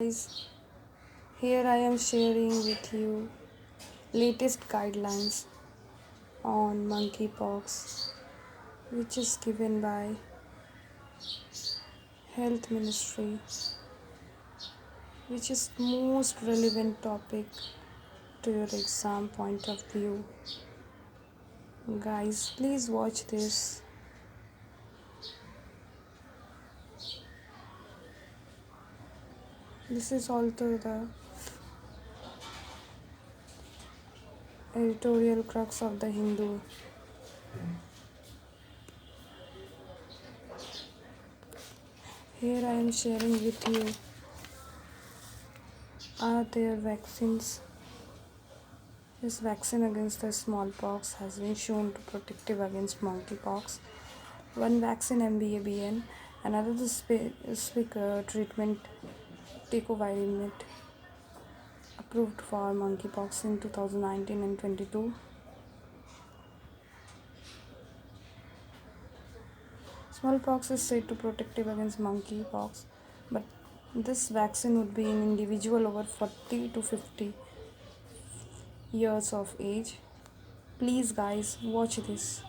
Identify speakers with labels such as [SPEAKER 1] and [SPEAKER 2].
[SPEAKER 1] Guys, here I am sharing with you latest guidelines on monkeypox, which is given by Health Ministry, which is most relevant topic to your exam point of view. Guys, please watch this. This is also the editorial crux of the Hindu. Here I am sharing with you, are there vaccines? This vaccine against the smallpox has been shown to protective against monkeypox. One vaccine MBABN, another the specific treatment tecovirimat, approved for monkeypox in 2019 and 22. Smallpox is said to protective against monkeypox, but this vaccine would be in individual over 40 to 50 years of age. Please guys, watch this.